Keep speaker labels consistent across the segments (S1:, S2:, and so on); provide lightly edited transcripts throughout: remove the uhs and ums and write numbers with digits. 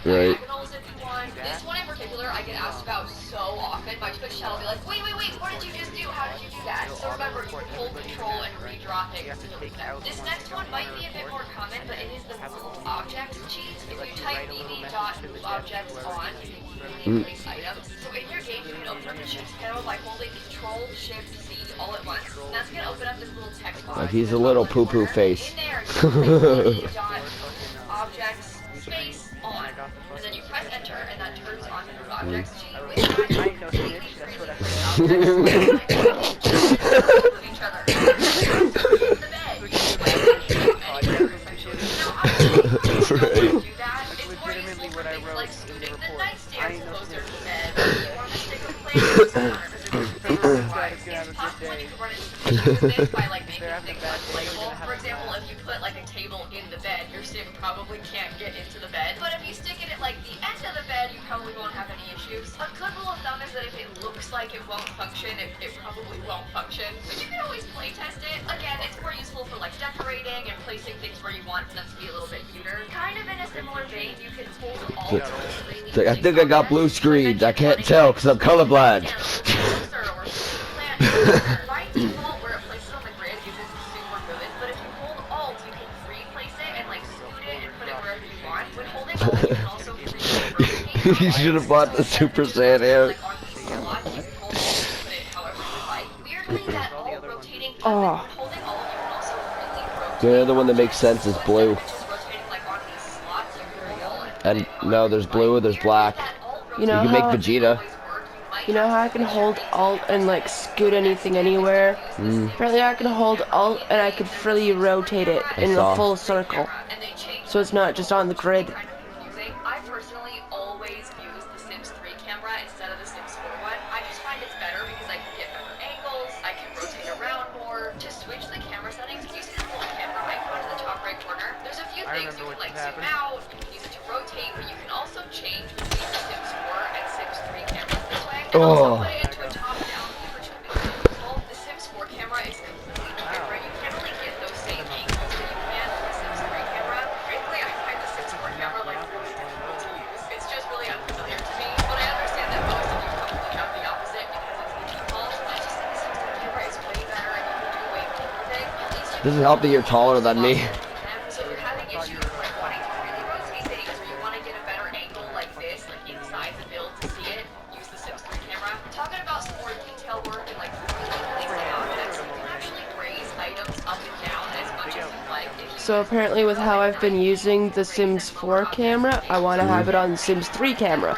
S1: Right.
S2: diagonals if you want. This one in particular I get asked about so often. My Twitch chat will be like, wait, what did you just do? How did you do that? So remember, you can hold control and redraw things to delete them. This next one might be a bit more common, but it is the move objects cheat. If you type bb.moveObjects on, you can easily place items. So in your game, you can open up the chips panel by holding Control Shift C all at once. And that's gonna open up this little text box.
S1: Like he's a little poo-poo face.
S2: In there, you can place bb.moveObjects space on, and then you press enter, and that turns on the move objects cheat. With that, you can completely freely place objects of each other. The bed. Now, obviously, do that. It's more useful for things like scooting the nightstand closer to the bed. If you want to stick a plant in the corner, it's possible you could run into issues with this by like making things unplayable. For example, if you put like a table in the bed, your sim probably can't get into the bed. But if you stick it at like the end of the bed, you probably won't have any issues. A good rule of thumb is that if it looks like it won't function, it probably won't function. But you can always play test it. Again, it's more useful for like decorating and placing things where you want them to be a little bit cuter. Kind of in a similar vein, you can hold all
S1: Like, I think I got blue screens. I can't tell because I'm colorblind.
S2: By default, where it places on the grid isn't super good, but if you hold Alt, you can replace it and like scoot it and put it wherever you want. When holding Alt, you can also rotate.
S1: You should have bought the Super Saiyan hair.
S2: Like on these slots, you can hold Alt and put it however you like. Weirdly, that Alt rotating button, when holding Alt, you can also really rotate.
S1: The other one that makes sense is blue.
S2: Just rotating like on these slots, you can hold Alt
S1: And no, there's blue, there's black.
S3: You know
S1: You can make
S3: how
S1: Vegeta.
S3: you know how I can hold Alt and like scoot anything anywhere? Apparently I can hold Alt and I can freely rotate it in a full circle. So it's not just on the grid.
S2: I personally always use the Sims 3 camera instead of the Sims 4 one. I just find it's better because I can get better angles, I can rotate around more. To switch the camera settings, use the little camera icon in the top right corner. There's a few things you can like zoom out, you can use it to rotate, but you can also change between the Sims 4 and Sims 3 cameras this way. And also put it into a top-down view, which will be useful. The Sims 4 camera is completely different. You can't really get those same angles that you can with the Sims 3 camera. Frankly, I find the Sims 4 camera like really difficult to use. It's just really unfamiliar to me. But I understand that most of you probably have the opposite because it's the default. I just think the Sims 3 camera is way better and you can do way more with it. At least you
S1: Doesn't help that you're taller than me.
S2: so if you're having issues like wanting to really rotate things or you want to get a better angle like this, like inside the build to see it, use the Sims 3 camera. Talking about some more detail work and like really placing objects, you can actually raise items up and down as much as you like.
S3: So apparently with how I've been using the Sims 4 camera, I want to have it on the Sims 3 camera.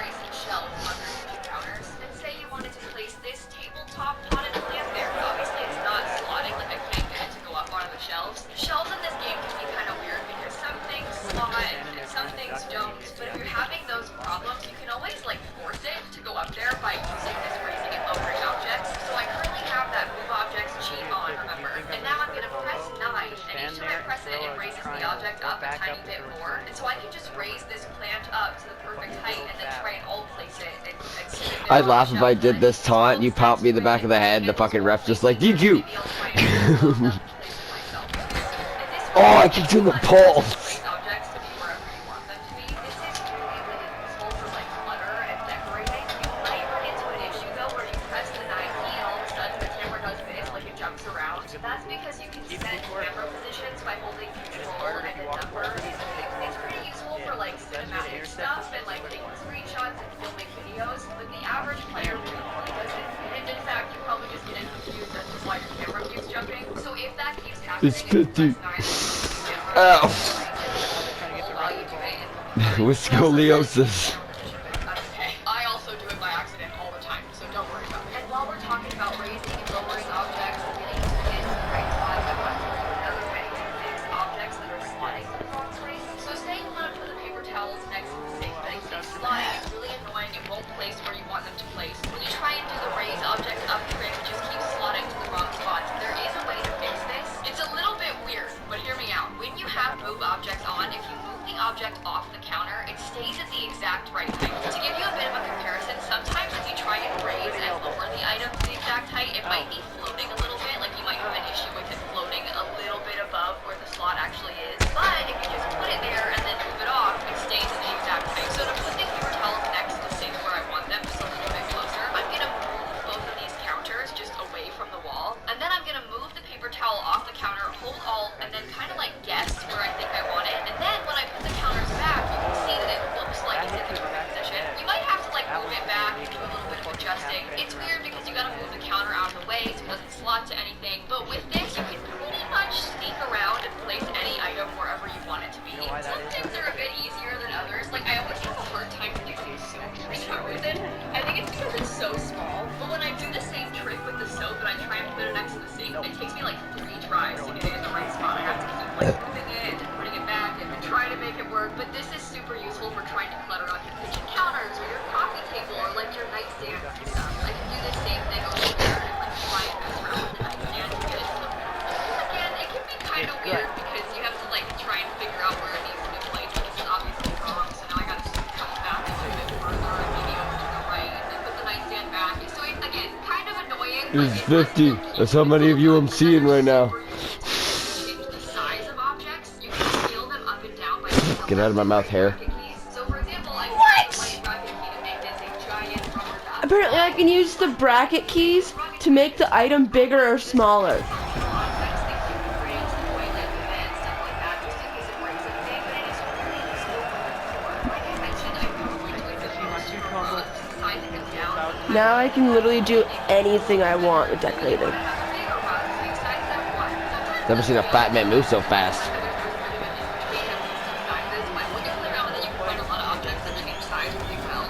S2: Say you wanted to place this tabletop potted plant there, but obviously it's not slotting, like I can't get it to go up onto the shelves. The shelves in this game can be kind of weird because some things slot and some things don't, but if you're having those problems, you can always like force it to go up there by using this raising and lowering objects. So I currently have that move objects cheat on, remember, and now I'm going to press 9, and each time I press it, it raises the object up a tiny bit more, and so I can just raise this plant up to the perfect height and then try and alt place it and sit it
S1: I'd laugh if I did this taunt, you pop me in the back of the head, and the fucking ref just like, did you? Oh, I kicked you in the balls.
S2: Objects to be wherever you want them to be. This is really, really useful for like clutter and decorating. You might run into an issue though where you press the 9 key and all of a sudden the camera does this, like it jumps around. That's because you can set camera positions by holding control and the number. It's pretty useful for like cinematic stuff and like taking screenshots and filming videos, but the average player really doesn't. And in fact, you probably just get confused as to why your camera keeps jumping. So if that keeps happening,
S1: It's 50.
S2: Ow.
S1: With scoliosis.
S2: Okay. I also do it by accident all the time, so don't worry about it. And while we're talking about raising and lowering objects and getting to the end of the right spot, I want to tell you another way to fix objects that are sliding to the wrong place. So say you want to put the paper towels next to the sink, but it's sliding, it's really annoying, it won't place where you want them to place. When you try and do the raise object up trick, it just keeps slotting to the wrong spots. There is a way to fix this. It's a little bit weird, but hear me out. When you have move objects on, if you move the object off the counter, it stays at the exact right height. To give you a bit of a comparison, sometimes if you try and raise and lower the item to the exact height, it might be floating a little bit, like you might have an issue with it floating a little bit above where the slot actually is. But if you just put it there and then move it off, it stays at the exact height. So to it's weird because you gotta move the counter out of the way so it doesn't slot to anything. But with this, you can pretty much sneak around and place any item wherever you want it to be. Some things are a bit easier than others. Like, I always have a hard time fixing soap for some reason. I think it's because it's so small. But when I do the same trick with the soap and I try and put it next to the sink, it takes me like 3 tries to get it in the right spot. I have to keep like moving it and putting it back and try to make it work. But this is super useful for trying to clutter up your kitchen counters or your coffee table or like your nightstand and stuff. I can do the same thing over here and like try and mess around with the nightstand to get it to look normal. Again, it can be kind of weird because you have to like try and figure out where it needs to be placed. This is obviously wrong, so now I gotta come back a little bit further and maybe over to the right and then put the nightstand back. So it's, again, kind of annoying.
S1: It's 50. That's how many of you I'm seeing right now. Get out of my mouth, hair.
S3: What? Apparently I can use the bracket keys to make the item bigger or smaller. Now I can literally do anything I want with decorating.
S1: Never seen a fat man move so fast.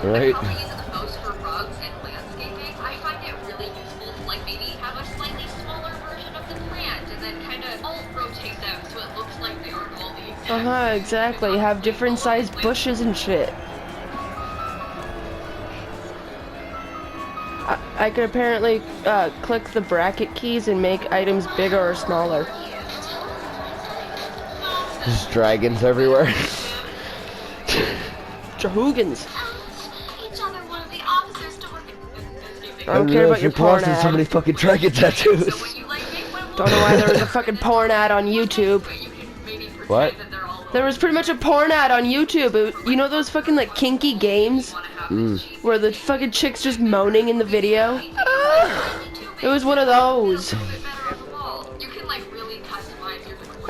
S1: Right.
S2: I use it the most for rugs and landscaping. I find it really useful to like maybe have a slightly smaller version of the plant and then kind of rotate them so it looks like they aren't all the exact.
S3: Exactly. Have different sized bushes and shit. I could apparently click the bracket keys and make items bigger or smaller.
S1: There's dragons everywhere.
S3: Jahoogans. I
S1: don't
S3: care about your porn ad.
S1: So many fucking dragon tattoos.
S3: Don't know why there was a fucking porn ad on YouTube.
S1: What?
S3: There was pretty much a porn ad on YouTube. You know those fucking like kinky games? Where the fucking chick's just moaning in the video? It was one of those.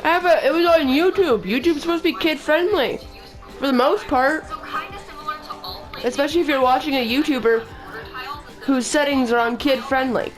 S3: Yeah, but it was on YouTube. YouTube's supposed to be kid friendly. For the most part. Especially if you're watching a YouTuber whose settings are on kid friendly.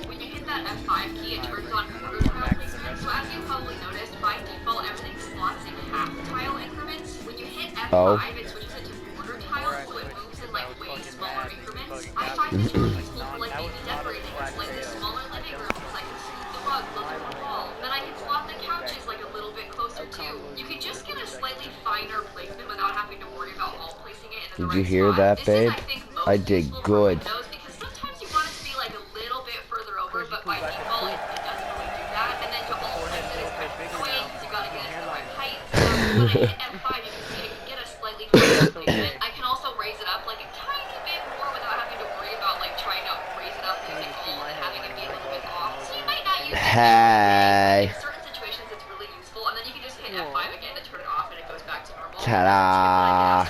S2: When you hit that F5 key, it turns on quarter tile placement. So as you probably noticed, by default, everything slots in half tile increments. When you hit F5, it switches it to quarter tile, so it moves in like way smaller increments. I find this really useful for like maybe decorating a slightly smaller living room because I can see the rug built on the wall. Then I can swap the couches like a little bit closer too. You can just get a slightly finer placement without having to worry about all placing it in the right spot.
S1: Did you hear that, babe? I did good.
S2: Because sometimes you want it to be like a little bit further over, but by default it doesn't really do that. And then to all place it is kind of annoying because you gotta get it to the right height. When I hit F5, you can see I can get a slightly higher placement. I can also raise it up like a tiny bit more without having to worry about like trying to raise it up using alt and having it be a little bit off. So you might not use it.
S1: Hey.
S2: In certain situations it's really useful, and then you can just hit F5 again to turn it off and it goes back to normal.
S1: Ta-da.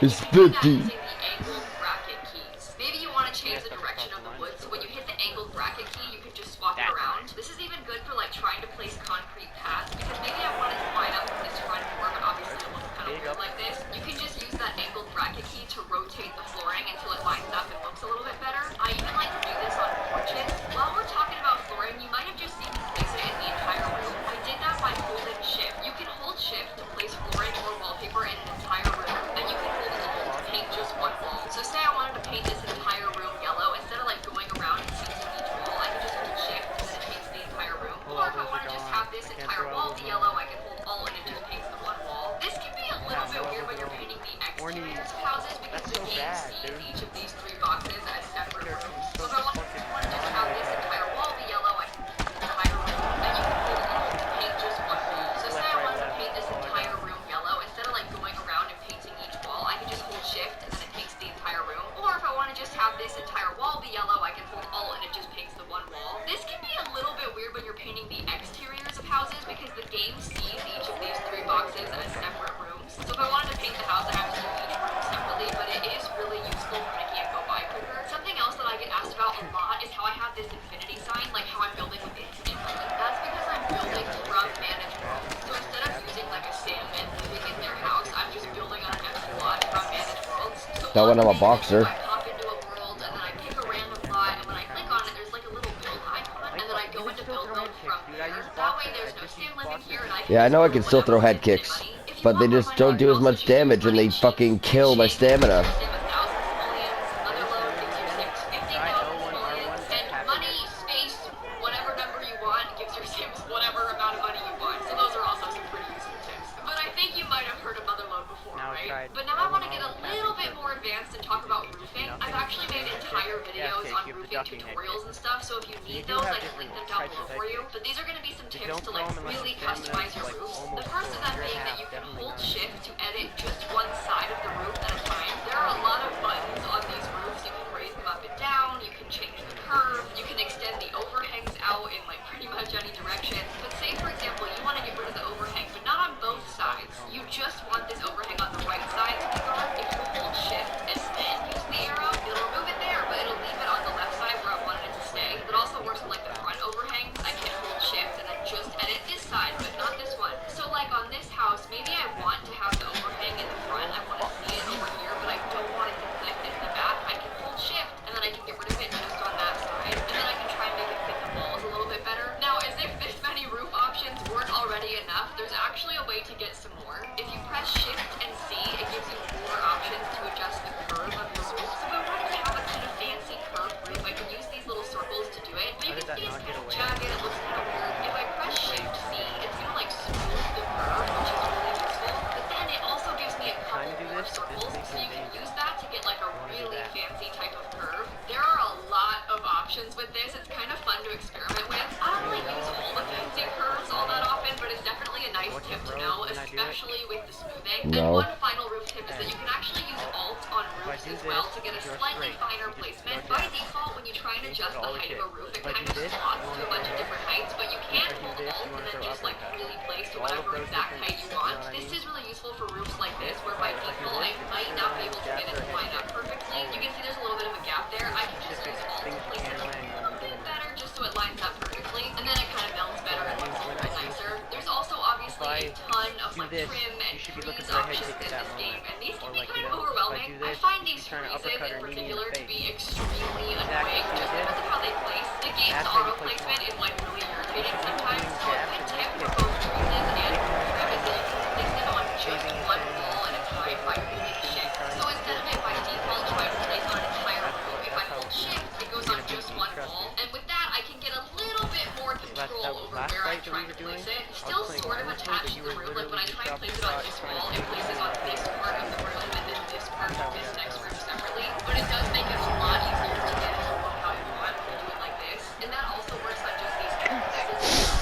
S1: It's 50.
S2: Maybe you want to change the direction of the wood, so when you hit the angled bracket key, you can just swap it around. This is even good for like trying to place concrete paths, because maybe I want it to line up with this front door, but obviously it looks kind of weird like this. You can just use that angled bracket key to rotate the flooring until it lines up and looks a little bit better. I even like to do this on porches. While we're talking about flooring, you might have just seen me place it in the entire room. I did that by holding shift. You can hold shift to place flooring or wallpaper in an entire room, and you can hold alt to paint just one wall. So say I wanted to paint this entire room yellow, instead of like going around and painting each wall, I can just hold shift and then it paints the entire room. Or if I want to just have this entire wall be yellow, I can hold alt and it just paints the one wall. This can be a little bit weird when you're painting the exteriors of houses because the game sees each of these 3 boxes as separate rooms. So if I want to just have this entire wall be yellow, I can paint the entire room, and you can hold alt to paint just one wall. So say I wanted to paint this entire room yellow, instead of like going around and painting each wall, I can just hold shift and then it paints the entire room. Or if I want to just have this entire wall be yellow, I can hold alt and it just paints the one wall. This can be a little bit weird when you're painting the exteriors of houses because the game sees each of these 3 boxes as separate rooms. So if I wanted to paint the house, I have to do each room separately, but it is really useful for making it go by quicker. Something else that I get asked about a lot is how I have this infinity sign, like how I'm building with instantly. That's because I'm building from managed worlds. So instead of using like a salmon living in their house, I'm just building on an M slot from managed worlds. So
S1: that when I'm a boxer.
S2: I pop into a world and then I pick a random lot, and when I click on it, there's like a little build icon, and then I go into build mode from there. That way, there's no sim living here, and I can
S1: Yeah, I know I can
S2: do
S1: still throw
S2: whatever
S1: head
S2: fits
S1: kicks,
S2: my money. If you
S1: but they
S2: want more
S1: just
S2: money,
S1: don't
S2: you
S1: do
S2: can
S1: as
S2: also
S1: much
S2: choose
S1: damage and they
S2: money
S1: fucking
S2: cheats.
S1: kill my
S2: Cheats gives you
S1: stamina.
S2: sim 1,000 simoleons, other load gives you sim 50,000 simoleons, and money, space, whatever number you want gives your sims whatever amount of money you want. So those are also some pretty useful tips. But I think you might have heard of Motherload before, right? But now I want to get a little bit more advanced and talk about roofing. I've actually made entire videos on roofing tutorials and stuff, so if you need those, I can link them down below for you. But these are going to be some tips to like really customize your roofs. The first of them being that you can hold shift to edit just one side of the roof at a time. There are a lot of buttons on these roofs. You can raise them up and down, you can change the curve, you can extend the overhangs out in like pretty much any direction. But say for example, you want to get rid of the overhang, but not on both sides. You just want this overhang on the right side to be gone. If you hold shift and then use the arrow, it'll remove it there, but it'll leave it on the left side where I wanted it to stay. It also works with like the front overhangs. I can hold shift and then just edit this side, but not this one. So like on this house, maybe I want to have the overhang in the front. I want to see it over here, but I don't want it to connect in the back. I can hold shift and then I can get rid of it just on that side. And then I can try and make it fit the walls a little bit better. Now, as if this many roof options weren't already enough, there's actually a way to get some more. If you press shift and C, it gives you more options to adjust the curve of your roof. So if I wanted to have a kind of fancy curved roof, I can use these little circles to do it. But you can see it's kind of jagged, it looks kind of weird. If I press shift C, it's gonna like smooth the curve, which is really useful. But then it also gives me a couple more circles, so you can use that to get like a really fancy type of curve. There are a lot of options with this. It's kind of fun to experiment with. I don't really use all the fancy curves all that often, but it's definitely a nice tip to know, especially with the smoothing. And one final roof tip is that you can actually use Alt on roofs as well to get a slightly finer placement. By default, when you try and adjust the height of a roof, it kind of slots to a bunch of different heights, but you can hold Alt and then just like really place to whatever exact height you want. This is really useful for roofs like this, where by default I might not be able to get it to line up perfectly. You can see there's a little bit of a gap there. I can just use Alt to place it a little bit better just so it lines up perfectly, and then it kind of melts better and looks a little bit nicer. There's also obviously a ton of like trim and trees options in this game, and these can be kind of overwhelming. I find these freezes in particular to be extremely annoying just because of how they place. The game's auto placement is like really irritating sometimes, so a good tip for both freezes and trim is that you can place it on just one wall at a time by holding shift. So instead of it by default trying to place on an entire roof, if I hold shift, it goes on just one wall, and with that I can get a little bit more control over where I'm trying to place it. Still sort of attached to the room, like when I try and place it on this wall, it places on this part of the room and then this part of this next room separately, but it does make it a lot easier to get it to look how you want when you do it like this, and that also works on just these two pieces.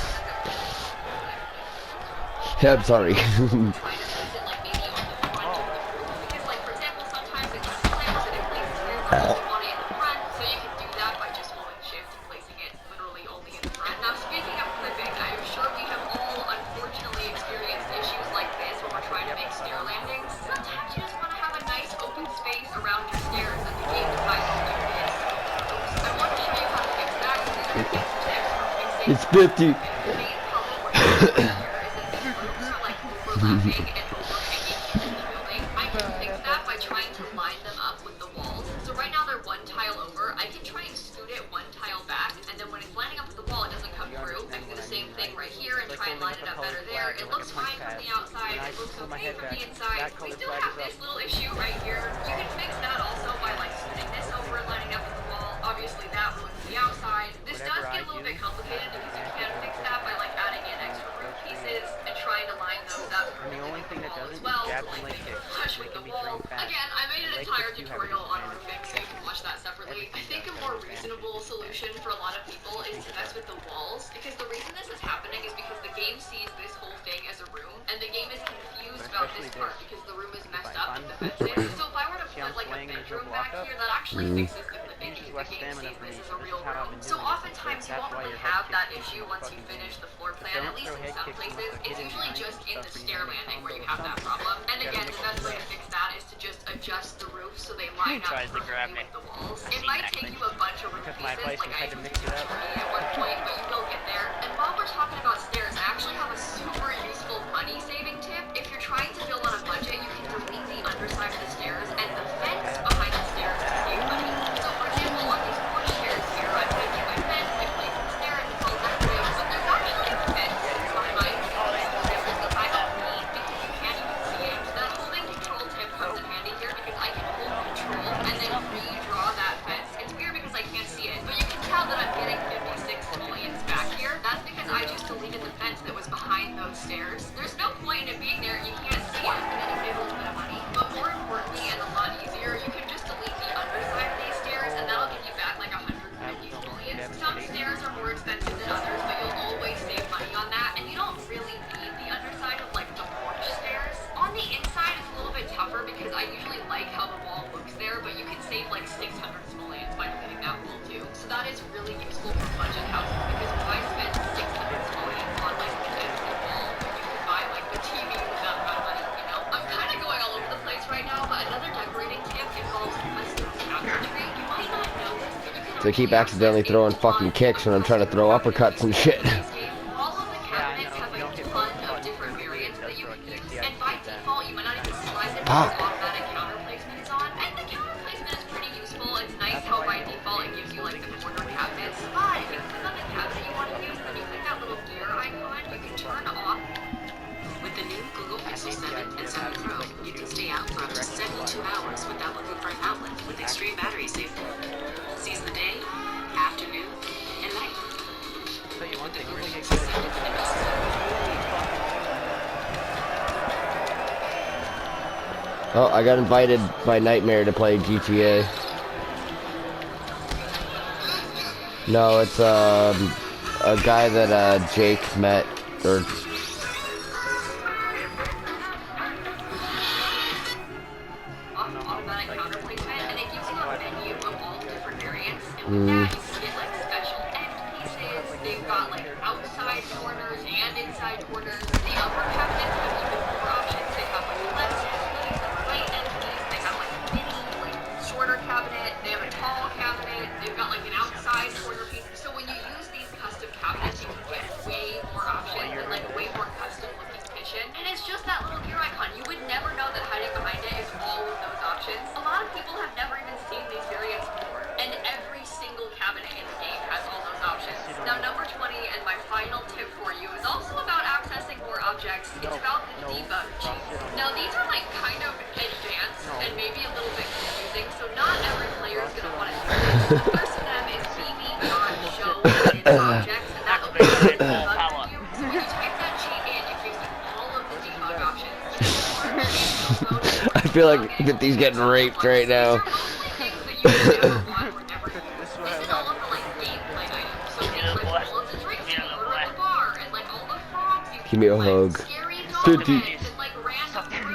S1: Yeah, I'm sorry.
S2: Try to place it like maybe on the front of the roof, because like for example sometimes it just clamps and it places here where you want it in the front, so you can do that by just holding shift and placing it literally only in the front. Now speaking of clipping, I am sure we have all unfortunately experienced issues like this when we're trying to make stair landings. Sometimes you just want to have a nice open space around your stairs and the game decides to do this. I want to show you how to fix that, because these are tips for fixing
S1: It's 50.
S2: the main problem with the stair is that these rooms are like overlapping and overhanging each of the building. I can fix that by trying to line them up with the walls. So right now they're one tile over. I can try and scoot it one tile back, and then when it's lining up with the wall, it doesn't come through. I can do the same thing right here and try and line it up better there. It looks fine from the outside. It looks okay from the inside. We still have this little issue right here. You can fix that also by like scooting this over and lining up with the wall. Obviously that ruins the outside. This does get a little bit complicated because you can fix that by like adding in extra roof pieces and trying to line those up perfectly with the wall as well, to like make it flush with the wall. Again, I made an entire tutorial on roofing, so you can watch that separately. I think a more reasonable solution for a lot of people is to mess with the walls, because the reason this is happening is because the game sees this whole thing as a room, and the game is confused about this part because the room is messed up with the fences. So if I were to put like a bedroom back here, that actually fixes the clipping because the game sees this as a real room. So oftentimes you won't really have that issue once you finish the floor plan, at least in some places. It's usually just in the stair landing where you have that problem. And again, the best way to fix that is to just adjust the roof so they line up perfectly with the walls. It might take you a bunch of roof pieces, like I used to at one point, but you will get there. And while we're talking about stairs, I actually have a super useful money saving tip. If you're trying to build on a budget, you can delete the underside of the stairs, and the fence like 600 simoleons by deleting that wall too. So that is really useful for budget houses because why spend 600 simoleons on like an empty wall when you could buy like the TV with that amount of money, you know? I'm kind of going all over the place right now, but another decorating tip involves custom cabinetry. You might not know this, but you can
S1: So I keep accidentally throwing fucking kicks when I'm trying to throw uppercuts and shit.
S2: all of the cabinets have a ton of different variants that you can use, and by default, you might not even slide them
S1: Fuck.
S2: with automatic counter placement is on, and the counter placement is pretty useful. It's nice how by default it gives you like the corner cabinets, but if you click on the cabinet you want to use, then you click that little gear icon, you can turn off.
S4: With the new Google Pixel 7 and 7 Pro, you can stay out for up to 72 hours without looking for an outlet with extreme battery safety. Seize the day, afternoon, and night. With the Google Pixel 7 and
S1: Oh, I got invited by Nightmare to play GTA. No, it's a guy that Jake met, or
S2: automatic counter placement, and it gives you a menu of all the different variants, and with that you can get like special end pieces. They've got like outside corners and inside corners. The upper cabinets have even more options. They have like a left end piece and a right end piece. They have like a mini, like shorter cabinet. They have a tall cabinet. They've got like an outside corner piece. So when you use these custom cabinets, you can get way more options and like a way more custom looking kitchen. And it's just that little gear icon. You would never know that hiding behind it is all of those options. A lot of people have never even seen these variants before, and every single cabinet in the game has all those options. Now, number 20, and my final tip for you, is also about accessing more objects. It's about the debug cheat. Now, these are like kind of advanced and maybe a little bit confusing, so not every player is going to want to do this. The first of them is bb.show hidden objects, and that opens up the debug menu. So when you type that cheat in, it gives you all of the debug options.
S1: I feel like 50's getting raped right now. Give me a hug. 50.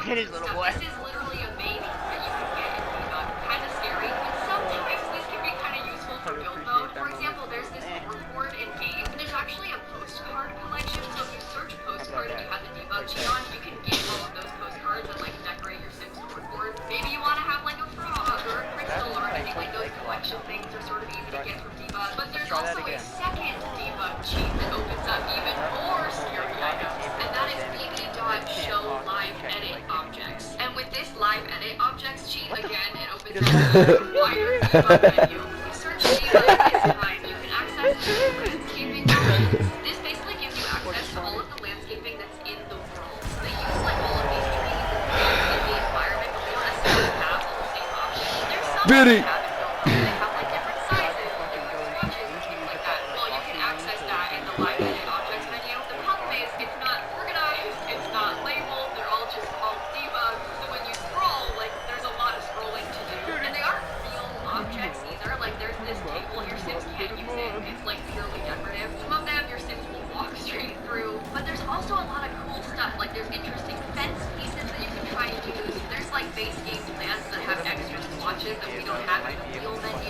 S5: Get his little boy.
S2: This is literally a maybe that you can get in debug. Kind of scary, but sometimes this can be kind of useful for build mode. For example, there's this board in game, and there's actually a postcard collection. So if you search postcard and you have the debug cheat on, you can get all of those postcards and like decorate your Sims board. Maybe you want to have like a frog or a crystal or anything like those collection things are sort of easy to get from debug. But there's also a second debug cheat that opens up even more scary items, and that is bb.show live edit objects. And with this live edit objects cheat, again, it opens up a wider debug menu. If you search debug this time, you can access landscaping options. This basically gives you access to all of the landscaping that's in the world. So they use like all of these trees in the environment, but they don't necessarily have all the same options. There's some
S1: Biddy.
S2: that have it built in. They have like different sizes, different swatches, and things like that. Well, you can access that in the live edit objects menu. The problem is it's not organized, it's not labeled, they're all just called debug. So when you scroll, like there's a lot of scrolling to do. And they aren't real objects either. Like there's this table, your Sims can't use it. It's like purely decorative. Some of them your Sims will walk straight through. But there's also a lot of cool stuff. Like there's interesting fence pieces that you can try and use. There's like base game plants that have extra swatches that we don't have in the wheel menu.